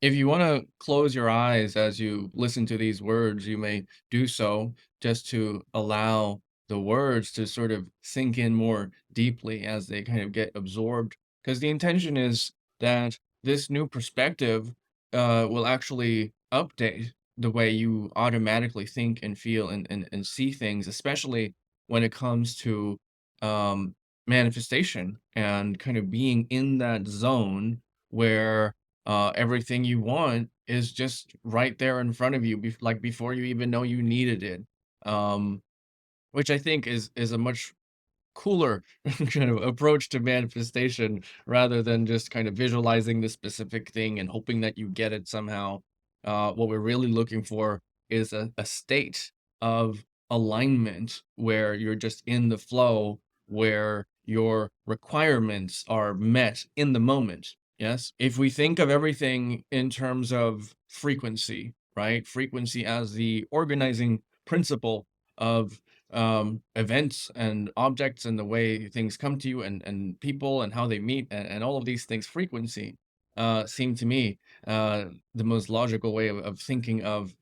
If you want to close your eyes as you listen to these words, you may do so just to allow the words to sort of sink in more deeply as they kind of get absorbed. Because the intention is that this new perspective will actually update the way you automatically think and feel and see things, especially when it comes to um, manifestation and kind of being in that zone where everything you want is just right there in front of you, like before you even know you needed it. Um, which I think is a much cooler kind of approach to manifestation rather than just kind of visualizing the specific thing and hoping that you get it somehow. What we're really looking for is a state of alignment where you're just in the flow, where your requirements are met in the moment. Yes. If we think of everything in terms of frequency, right? Frequency as the organizing principle of events and objects and the way things come to you and people and how they meet and all of these things, frequency seem to me the most logical way of thinking of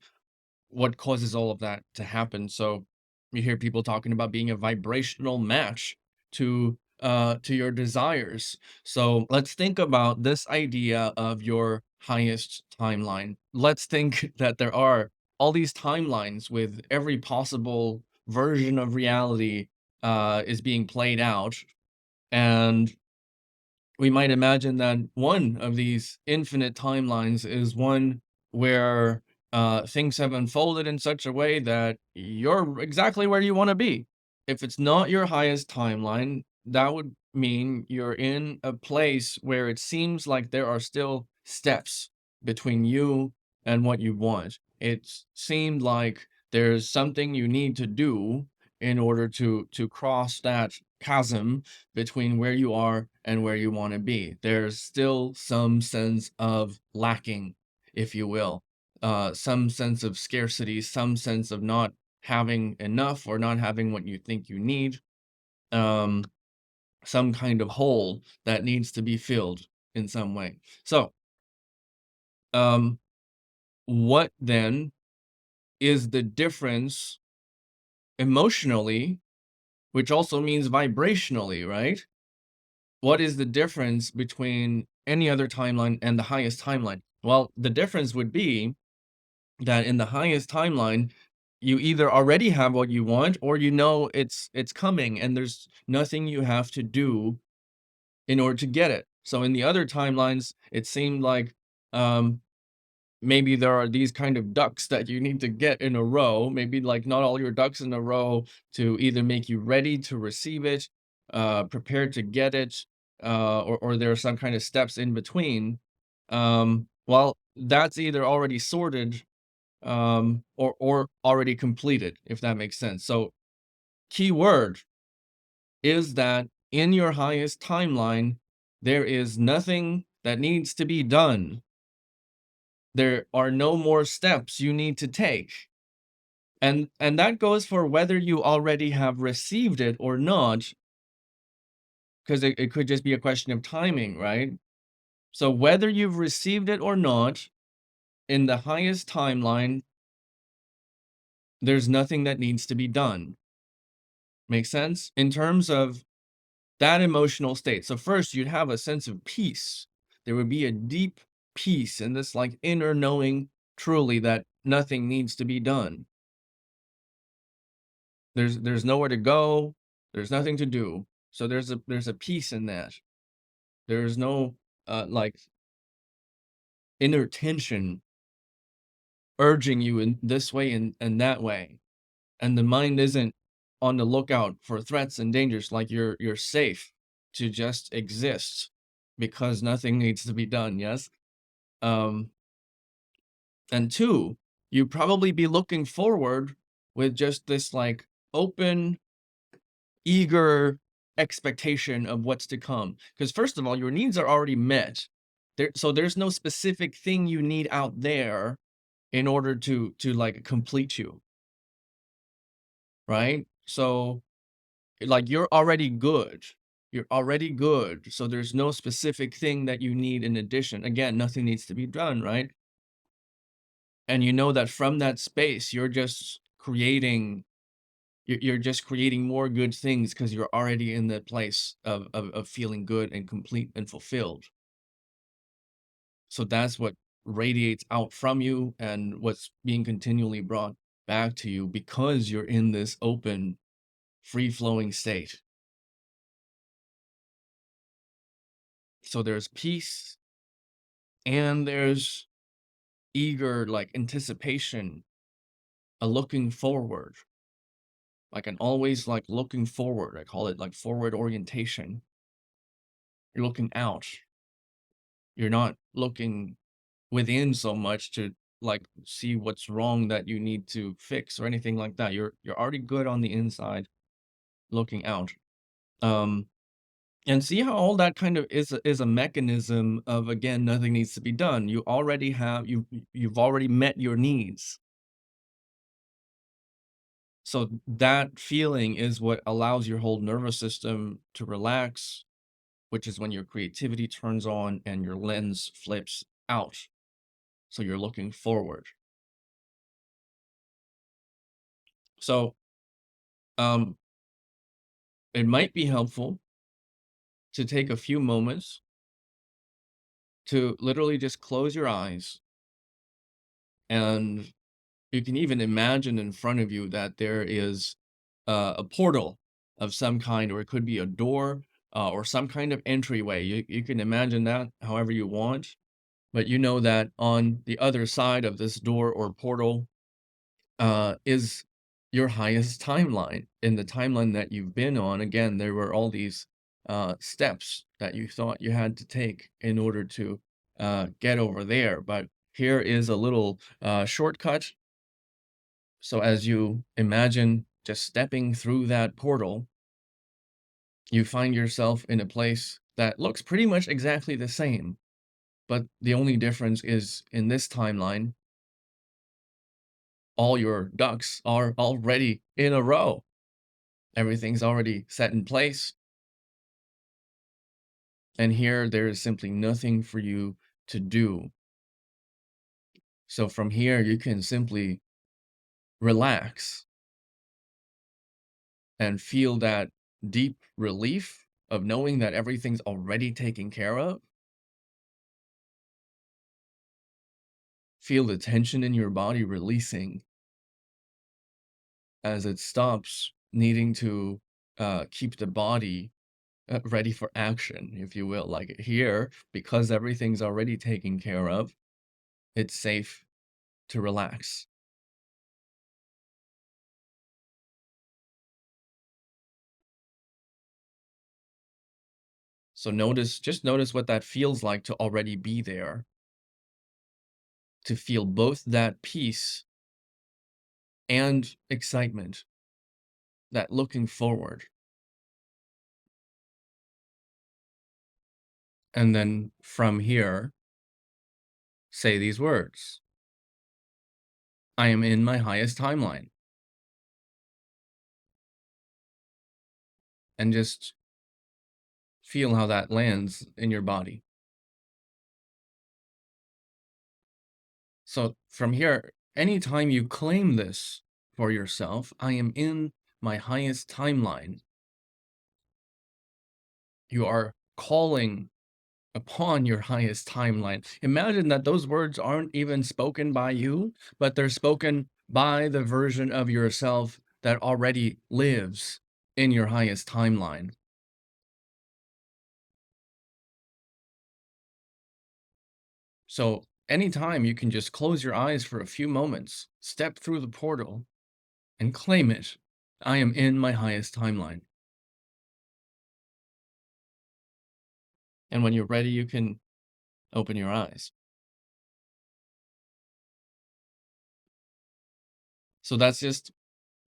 what causes all of that to happen. So you hear people talking about being a vibrational match to your desires. So let's think about this idea of your highest timeline. Let's think that there are all these timelines with every possible version of reality is being played out, and we might imagine that one of these infinite timelines is one where things have unfolded in such a way that you're exactly where you want to be. If it's not your highest timeline, that would mean you're in a place where it seems like there are still steps between you and what you want. It seemed like there's something you need to do in order to cross that chasm between where you are and where you want to be. There's still some sense of lacking, if you will, some sense of scarcity, some sense of not having enough or not having what you think you need, um, some kind of hole that needs to be filled in some way. So, um, what then is the difference emotionally, which also means vibrationally, right? What is the difference between any other timeline and the highest timeline? Well, the difference would be that in the highest timeline, you either already have what you want or you know it's coming and there's nothing you have to do in order to get it. So in the other timelines, it seemed like um maybe there are these kind of ducks that you need to get in a row, maybe like not all your ducks in a row to either make you ready to receive it, prepared to get it, or there are some kind of steps in between. Well, that's either already sorted, or already completed, if that makes sense. So key word is that in your highest timeline, there is nothing that needs to be done. There are no more steps you need to take. And that goes for whether you already have received it or not, because it could just be a question of timing, right? So whether you've received it or not, in the highest timeline, there's nothing that needs to be done. Make sense? In terms of that emotional state. So first you'd have a sense of peace. There would be a deep peace and this like inner knowing truly that nothing needs to be done. There's nowhere to go, there's nothing to do. So there's a peace in that. There's no, like, inner tension urging you in this way and that way, and the mind isn't on the lookout for threats and dangers, like, you're safe to just exist because nothing needs to be done, yes? Um, and 2, you probably be looking forward with just this, like, open eager expectation of what's to come. Because first of all, your needs are already met. There's no specific thing you need out there in order to like complete you, right? So like you're already good. You're already good, so there's no specific thing that you need in addition. Again, nothing needs to be done, right? And you know that from that space, you're just creating more good things because you're already in the place of feeling good and complete and fulfilled. So that's what radiates out from you and what's being continually brought back to you because you're in this open, free-flowing state. So there's peace and there's eager, like, anticipation, a looking forward, like an always, like, looking forward. I call it, like, forward orientation. You're looking out. You're not looking within so much to, like, see what's wrong that you need to fix or anything like that. You're already good on the inside, looking out. Um, and see how all that kind of is a mechanism of, again, nothing needs to be done. You already have you've already met your needs. So that feeling is what allows your whole nervous system to relax, which is when your creativity turns on and your lens flips out. So you're looking forward. So um, it might be helpful to take a few moments to literally just close your eyes, and you can even imagine in front of you that there is a portal of some kind, or it could be a door or some kind of entryway. You can imagine that however you want. But you know that on the other side of this door or portal, is your highest timeline. In the timeline that you've been on, again, there were all these, steps that you thought you had to take in order to, get over there, but here is a little, shortcut. So as you imagine just stepping through that portal, you find yourself in a place that looks pretty much exactly the same, but the only difference is in this timeline all your ducks are already in a row. Everything's already set in place. And here, there is simply nothing for you to do. So from here, you can simply relax and feel that deep relief of knowing that everything's already taken care of. Feel the tension in your body releasing as it stops needing to keep the body ready for action, if you will. Like here, because everything's already taken care of, it's safe to relax. So just notice what that feels like to already be there, to feel both that peace and excitement, that looking forward. And then from here, say these words: I am in my highest timeline. And just feel how that lands in your body. So from here, anytime you claim this for yourself, I am in my highest timeline, you are calling upon your highest timeline. Imagine that those words aren't even spoken by you, but they're spoken by the version of yourself that already lives in your highest timeline. So anytime you can just close your eyes for a few moments, step through the portal, and claim it. I am in my highest timeline. And when you're ready, you can open your eyes. So that's just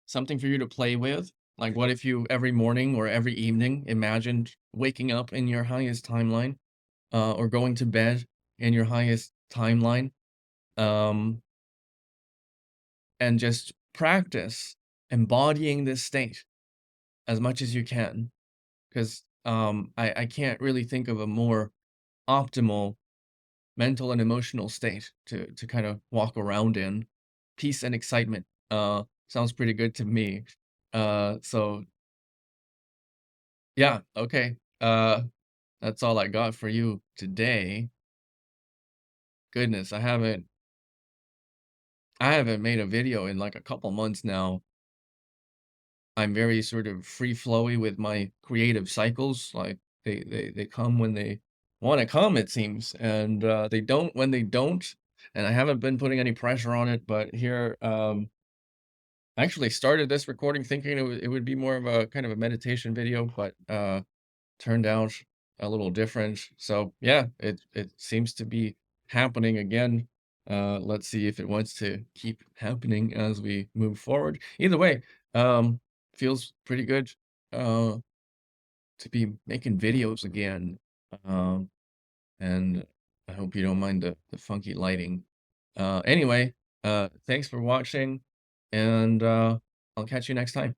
something for you to play with. Like, what if you every morning or every evening imagined waking up in your highest timeline, or going to bed in your highest timeline, um, and just practice embodying this state as much as you can. Because I can't really think of a more optimal mental and emotional state to kind of walk around in. Peace and excitement, sounds pretty good to me. So yeah, okay. That's all I got for you today. Goodness, I haven't made a video in like a couple months now. I'm very sort of free flowy with my creative cycles. Like they come when they want to come, it seems, and they don't when they don't. And I haven't been putting any pressure on it, but here, I actually started this recording thinking it would be more of a kind of a meditation video, but turned out a little different. So yeah, it seems to be happening again. Let's see if it wants to keep happening as we move forward. Either way, um, feels pretty good uh, to be making videos again. Um, and I hope you don't mind the funky lighting. Anyway, thanks for watching, and I'll catch you next time.